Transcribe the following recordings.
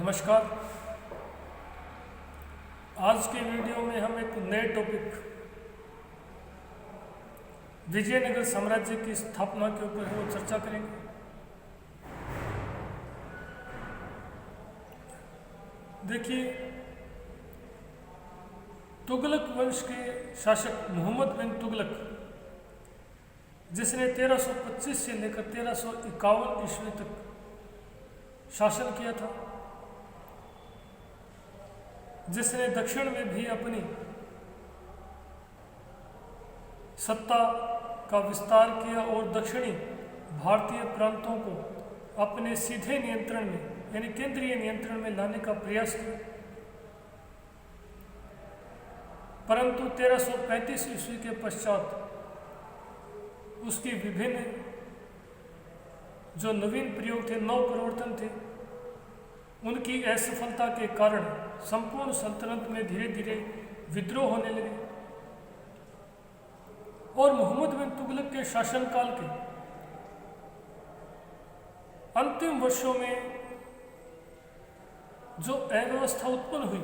नमस्कार। आज के वीडियो में हम एक नए टॉपिक विजयनगर साम्राज्य की स्थापना के ऊपर वो चर्चा करेंगे। देखिए, तुगलक वंश के शासक मोहम्मद बिन तुगलक, जिसने 1325 से लेकर 1351 ईस्वी तक शासन किया था, जिसने दक्षिण में भी अपनी सत्ता का विस्तार किया और दक्षिणी भारतीय प्रांतों को अपने सीधे नियंत्रण में यानी केंद्रीय नियंत्रण में लाने का प्रयास किया। परंतु 1335 ईस्वी के पश्चात उसकी विभिन्न जो नवीन प्रयोग थे, नव प्रवर्तन थे, उनकी असफलता के कारण संपूर्ण सल्तनत में धीरे धीरे विद्रोह होने लगे और मोहम्मद बिन तुगलक के शासनकाल के अंतिम वर्षों में जो अव्यवस्था उत्पन्न हुई,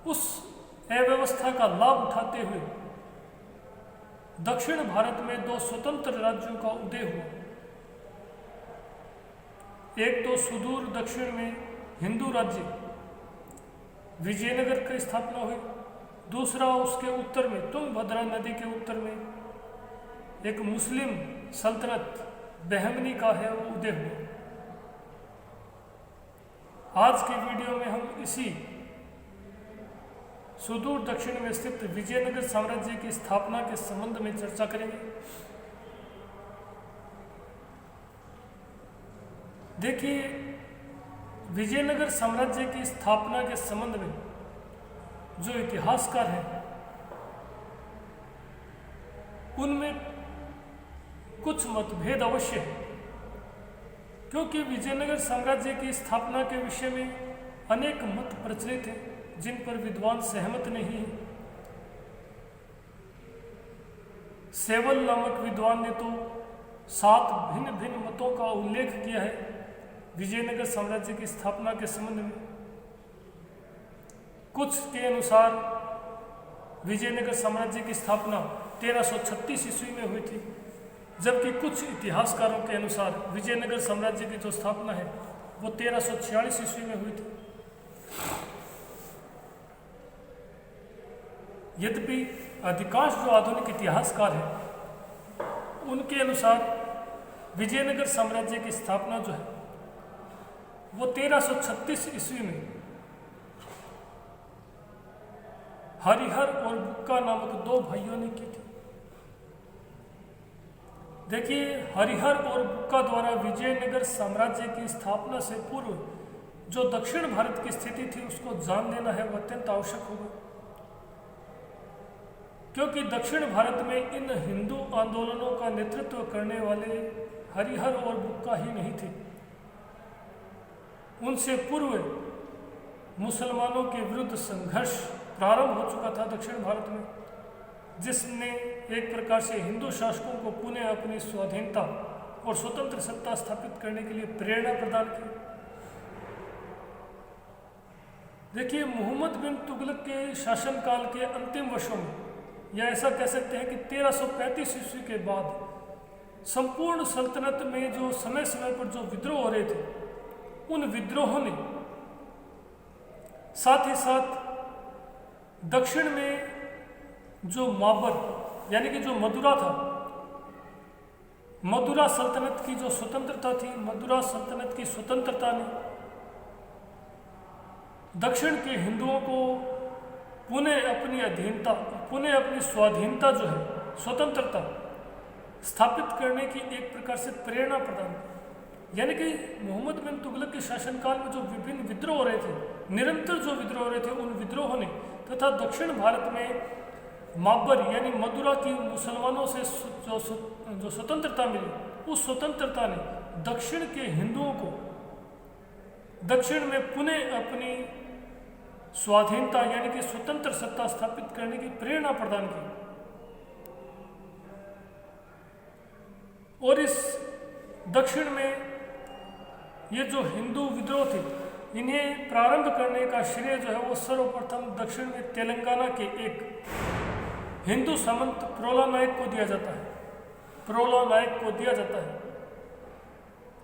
उस अव्यवस्था का लाभ उठाते हुए दक्षिण भारत में दो स्वतंत्र राज्यों का उदय हुआ। एक तो सुदूर दक्षिण में हिंदू राज्य विजयनगर की स्थापना हुई, दूसरा उसके उत्तर में तुंगभद्रा नदी के उत्तर में एक मुस्लिम सल्तनत बहमनी का है वो उदय हुआ। आज के वीडियो में हम इसी सुदूर दक्षिण में स्थित विजयनगर साम्राज्य की स्थापना के संबंध में चर्चा करेंगे। देखिए, विजयनगर साम्राज्य की स्थापना के संबंध में जो इतिहासकार हैं, उनमें कुछ मतभेद अवश्य है, क्योंकि विजयनगर साम्राज्य की स्थापना के विषय में अनेक मत प्रचलित हैं जिन पर विद्वान सहमत नहीं है। सेवल नामक विद्वान ने तो 7 भिन्न भिन्न मतों का उल्लेख किया है विजयनगर साम्राज्य की स्थापना के संबंध में। कुछ के अनुसार विजयनगर साम्राज्य की स्थापना 1336 ईस्वी में हुई थी, जबकि कुछ इतिहासकारों के अनुसार विजयनगर साम्राज्य की जो स्थापना है वो 1346 ईस्वी में हुई थी। यद्यपि अधिकांश जो आधुनिक इतिहासकार हैं, उनके अनुसार विजयनगर साम्राज्य की स्थापना जो है वो 1336 ईस्वी में हरिहर और बुक्का नामक 2 भाइयों ने की थी। देखिए, हरिहर और बुक्का द्वारा विजयनगर साम्राज्य की स्थापना से पूर्व जो दक्षिण भारत की स्थिति थी उसको जान लेना है, वो अत्यंत आवश्यक होगा, क्योंकि दक्षिण भारत में इन हिंदू आंदोलनों का नेतृत्व करने वाले हरिहर और बुक्का ही नहीं थे। उनसे पूर्व मुसलमानों के विरुद्ध संघर्ष प्रारंभ हो चुका था दक्षिण भारत में, जिसने एक प्रकार से हिंदू शासकों को पुनः अपनी स्वाधीनता और स्वतंत्र सत्ता स्थापित करने के लिए प्रेरणा प्रदान की। देखिए, मोहम्मद बिन तुगलक के शासनकाल के अंतिम वर्षों में, या ऐसा कह सकते हैं कि 1335 ईस्वी के बाद संपूर्ण सल्तनत में जो समय समय पर जो विद्रोह हो रहे थे, उन विद्रोहों ने साथ ही साथ दक्षिण में जो माबर यानी कि जो मदुरा था, मदुरा सल्तनत की जो स्वतंत्रता थी, मदुरा सल्तनत की स्वतंत्रता ने दक्षिण के हिंदुओं को पुनः अपनी अधीनता, पुनः अपनी स्वाधीनता जो है, स्वतंत्रता स्थापित करने की एक प्रकार से प्रेरणा प्रदान की। यानी कि मोहम्मद बिन तुगलक के शासनकाल में जो विभिन्न विद्रोह हो रहे थे, निरंतर जो विद्रोह हो रहे थे, उन विद्रोहों ने तथा दक्षिण भारत में माबर यानी मदुरा की मुसलमानों से जो स्वतंत्रता मिली, उस स्वतंत्रता ने दक्षिण के हिंदुओं को दक्षिण में पुनः अपनी स्वाधीनता यानी कि स्वतंत्र सत्ता स्थापित करने की प्रेरणा प्रदान की। और इस दक्षिण में ये जो हिंदू विद्रोह थे, इन्हें प्रारंभ करने का श्रेय जो है वो सर्वप्रथम दक्षिण में तेलंगाना के एक हिंदू सामंत प्रोला नायक को दिया जाता है। प्रोला नायक को दिया जाता है,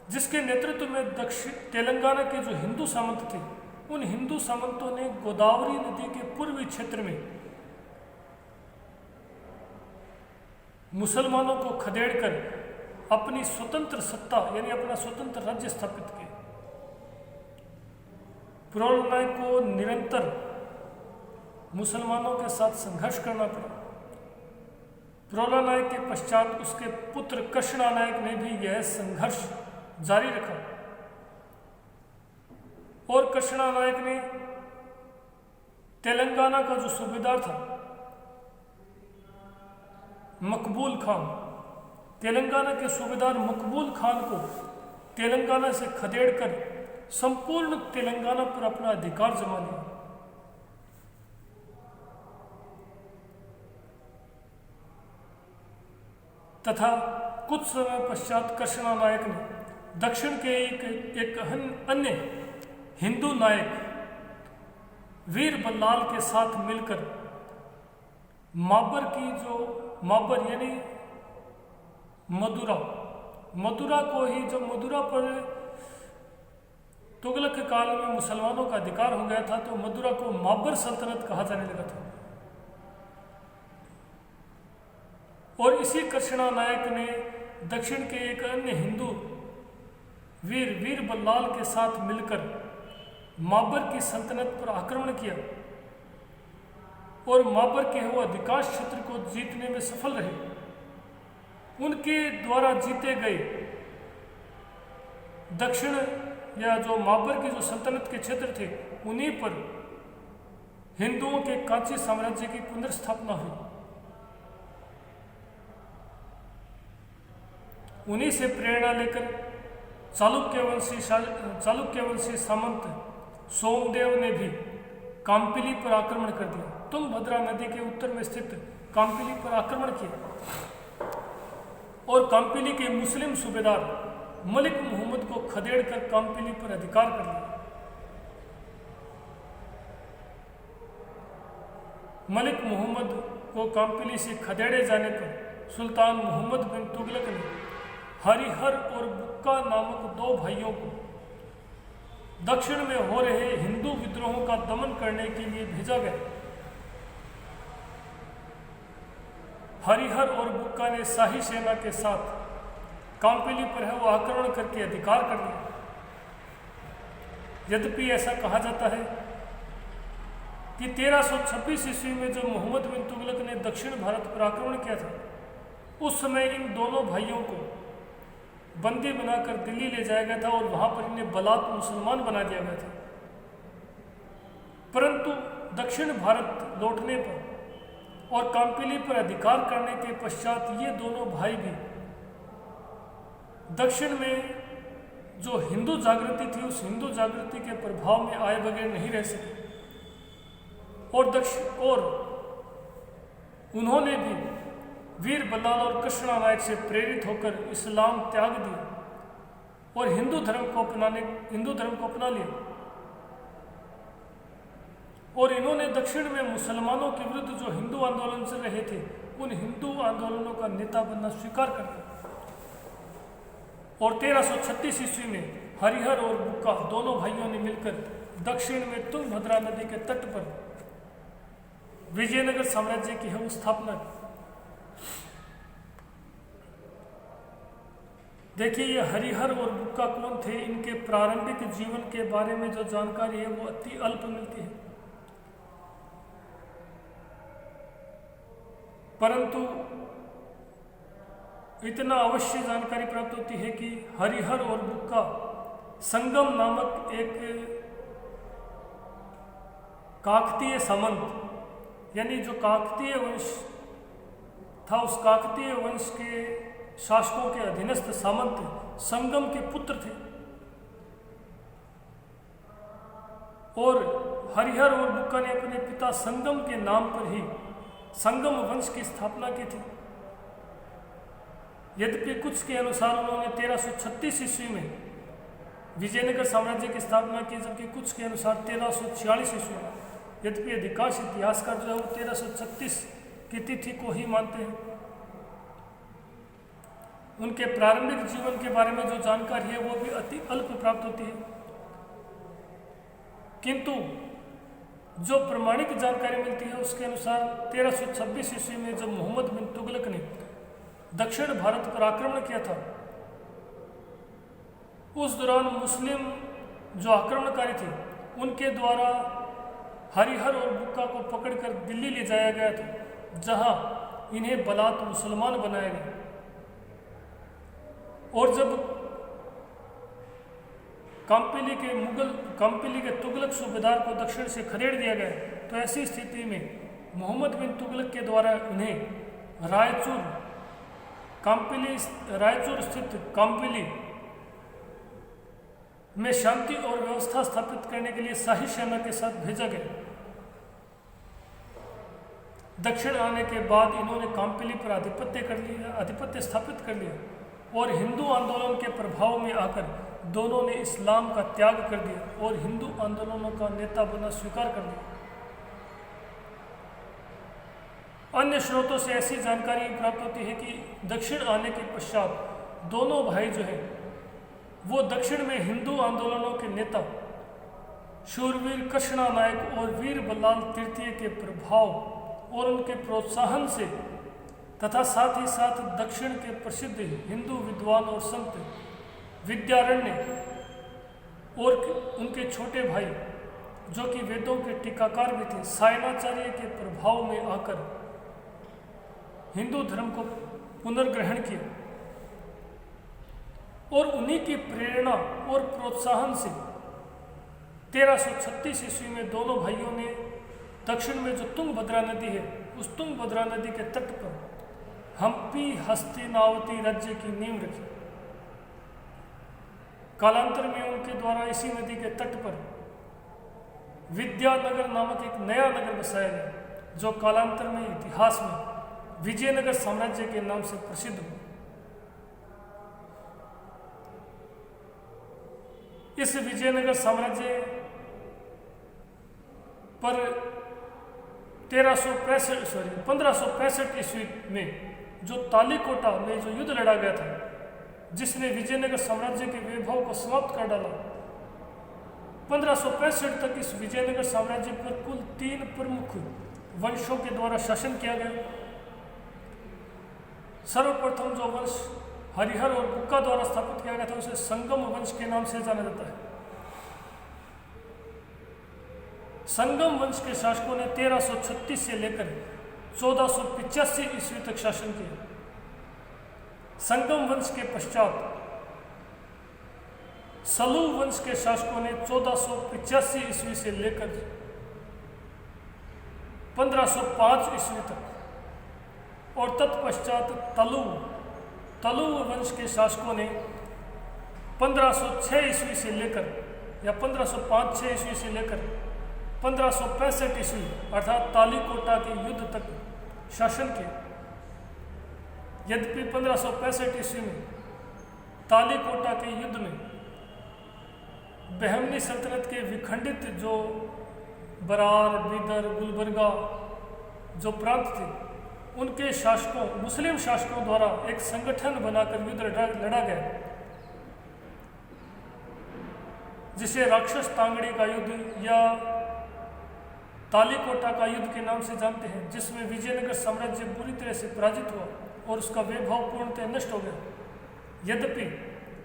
जिसके नेतृत्व में दक्षिण तेलंगाना के जो हिंदू सामंत थे, उन हिंदू सामंतों ने गोदावरी नदी के पूर्वी क्षेत्र में मुसलमानों को खदेड़कर अपनी स्वतंत्र सत्ता यानी अपना स्वतंत्र राज्य स्थापित किया। प्रोला नायक को निरंतर मुसलमानों के साथ संघर्ष करना पड़ा। प्रोला नायक के पश्चात उसके पुत्र कृष्णा नायक ने भी यह संघर्ष जारी रखा और कृष्णा नायक ने तेलंगाना का जो सूबेदार था मकबूल खान, तेलंगाना के सूबेदार मकबूल खान को तेलंगाना से खदेड़कर संपूर्ण तेलंगाना पर अपना अधिकार जमा लिया। तथा कुछ समय पश्चात कृष्णा नायक ने दक्षिण के एक अन्य हिंदू नायक वीर बल्लाल के साथ मिलकर माबर यानी मदुरा को ही, जब मदुरा पर तुगलक के काल में मुसलमानों का अधिकार हो गया था, तो मदुरा को माबर सल्तनत कहा जाने लगा था। और इसी कृष्णा नायक ने दक्षिण के एक अन्य हिंदू वीर बल्लाल के साथ मिलकर माबर की सल्तनत पर आक्रमण किया और माबर के वो अधिकांश क्षेत्र को जीतने में सफल रहे। उनके द्वारा जीते गए दक्षिण या जो माबर की जो सल्तनत के क्षेत्र थे, उन्हीं पर हिंदुओं के कांची साम्राज्य की पुनर्स्थापना हुई। उन्हीं से प्रेरणा लेकर चालुक्यवंशी सामंत सोमदेव ने भी काम्पिली पर आक्रमण कर दिया। तुंगभद्रा नदी के उत्तर में स्थित काम्पिली पर आक्रमण किया और काम्पिली के मुस्लिम सूबेदार मलिक मोहम्मद को खदेड़कर काम्पिली पर अधिकार कर लिया। मलिक मोहम्मद को काम्पिली से खदेड़े जाने पर सुल्तान मोहम्मद बिन तुगलक ने हरिहर और बुक्का नामक दो भाइयों को दक्षिण में हो रहे हिंदू विद्रोहों का दमन करने के लिए भेजा गया। हरिहर और बुक्का ने शाही सेना के साथ काम्पिली पर है वो आक्रमण करके अधिकार कर लिया। यद्यपि ऐसा कहा जाता है कि 1326 ईस्वी में जब मोहम्मद बिन तुगलक ने दक्षिण भारत पर आक्रमण किया था, उस समय इन दोनों भाइयों को बंदी बनाकर दिल्ली ले जाया गया था और वहां पर इन्हें बलात् मुसलमान बना दिया गया था। परंतु दक्षिण भारत लौटने पर और काम्पिली पर अधिकार करने के पश्चात ये दोनों भाई भी दक्षिण में जो हिंदू जागृति थी, उस हिंदू जागृति के प्रभाव में आए बगैर नहीं रह सके और उन्होंने भी वीर बल्लाल और कृष्णा नायक से प्रेरित होकर इस्लाम त्याग दिया और हिंदू धर्म को अपना लिया। और इन्होंने दक्षिण में मुसलमानों के विरुद्ध जो हिंदू आंदोलन चल रहे थे, उन हिंदू आंदोलनों का नेता बनना स्वीकार कर लिया। और 1336 ईस्वी में हरिहर और बुक्का दोनों भाइयों ने मिलकर दक्षिण में तुंगभद्रा नदी के तट पर विजयनगर साम्राज्य की है स्थापना की। देखिए, ये हरिहर और बुक्का कौन थे, इनके प्रारंभिक जीवन के बारे में जो जानकारी है वो अति अल्प मिलती है, परंतु इतना अवश्य जानकारी प्राप्त होती है कि हरिहर और बुक्का संगम नामक एक काकतीय सामंत, यानी जो काकतीय वंश था, उस काकतीय वंश के शासकों के अधीनस्थ सामंत संगम के पुत्र थे। और हरिहर और बुक्का ने अपने पिता संगम के नाम पर ही संगम वंश की स्थापना की थी। यद्यपि कुछ के अनुसार उन्होंने 1336 ईस्वी में विजयनगर साम्राज्य की स्थापना की, जबकि कुछ के अनुसार 1346 ईस्वी में। यद्यपि अधिकांश इतिहासकार जो है वो 1336 की तिथि को ही मानते हैं। उनके प्रारंभिक जीवन के बारे में जो जानकारी है वो भी अति अल्प प्राप्त होती है, किंतु जो प्रमाणिक जानकारी मिलती है उसके अनुसार 1326 ईस्वी में जब मोहम्मद बिन तुगलक ने दक्षिण भारत पर आक्रमण किया था, उस दौरान मुस्लिम जो आक्रमणकारी थे उनके द्वारा हरिहर और बुक्का को पकड़कर दिल्ली ले जाया गया था, जहां इन्हें बलात् मुसलमान बनाया गया। और जब काम्पिली के तुगलक सूबेदार को दक्षिण से खदेड़ दिया गया, तो ऐसी स्थिति में मोहम्मद बिन तुगलक के द्वारा उन्हें रायचूर स्थित काम्पिली में शांति और व्यवस्था स्थापित करने के लिए शाही सेना के साथ भेजा गया। दक्षिण आने के बाद इन्होंने काम्पिली पर आधिपत्य स्थापित कर लिया और हिंदू आंदोलन के प्रभाव में आकर दोनों ने इस्लाम का त्याग कर दिया और हिंदू आंदोलनों का नेता बनना स्वीकार कर लिया। अन्य स्रोतों से ऐसी जानकारी प्राप्त होती है कि दक्षिण आने के पश्चात दोनों भाई जो हैं वो दक्षिण में हिंदू आंदोलनों के नेता शूरवीर कृष्णा नायक और वीर बल्लाल तृतीय के प्रभाव और उनके प्रोत्साहन से तथा साथ ही साथ दक्षिण के प्रसिद्ध हिंदू विद्वान और संत विद्यारण्य और उनके छोटे भाई जो कि वेदों के टीकाकार भी थे, सायणाचार्य के प्रभाव में आकर हिंदू धर्म को पुनर्ग्रहण किया और उन्हीं की प्रेरणा और प्रोत्साहन से 1336 ईस्वी में दोनों भाइयों ने दक्षिण में जो तुंगभद्रा नदी है उस तुंगभद्रा नदी के तट पर हम्पी हस्तिनावती राज्य की नींव रखी। कालांतर में उनके द्वारा इसी नदी के तट पर विद्यानगर नामक एक नया नगर बसाया गया, जो कालांतर में इतिहास में विजयनगर साम्राज्य के नाम से प्रसिद्ध हुआ। इस विजयनगर साम्राज्य पर 1565 ईस्वी में जो तालीकोटा में जो युद्ध लड़ा गया था, जिसने विजयनगर साम्राज्य के वैभव को समाप्त कर डाला। 1565 तक इस विजयनगर साम्राज्य पर कुल 3 प्रमुख वंशों के द्वारा शासन किया गया। सर्वप्रथम जो वंश हरिहर और बुक्का द्वारा स्थापित किया गया था उसे संगम वंश के नाम से जाना जाता है। संगम वंश के शासकों ने 1336 से लेकर 1485 ईस्वी तक शासन किया। संगम वंश के पश्चात सलू वंश के शासकों ने 1485 ईस्वी से लेकर 1505 ईस्वी तक और तत्पश्चात तलु वंश के शासकों ने 1506 ईस्वी से लेकर या 1505-6 ईस्वी से लेकर 1565 ईस्वी अर्थात तालीकोटा के युद्ध तक शासन किया। यद्यपि 1565 ईस्वी में तालीकोटा के युद्ध में बहमनी सल्तनत के विखंडित जो बरार, बीदर, गुलबर्गा जो प्रांत थे उनके शासकों मुस्लिम शासकों द्वारा एक संगठन बनाकर युद्ध लड़ा गया, जिसे राक्षस तांगड़ी का युद्ध या तालीकोटा का युद्ध के नाम से जानते हैं, जिसमें विजयनगर साम्राज्य बुरी तरह से पराजित हुआ और उसका वैभव पूर्णतः नष्ट हो गया। यद्यपि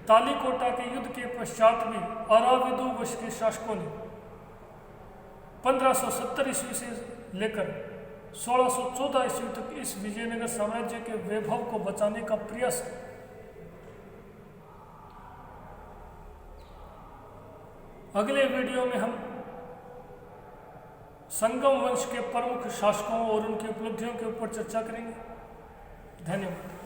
तालीकोटा के युद्ध के पश्चात भी अराविदु वंश के शासकों ने 1570 ईस्वी से लेकर 1614 ईस्वी तक इस विजयनगर साम्राज्य के वैभव को बचाने का प्रयास किया। अगले वीडियो में हम संगम वंश के प्रमुख शासकों और उनकी उपलब्धियों के ऊपर चर्चा करेंगे। धन्यवाद।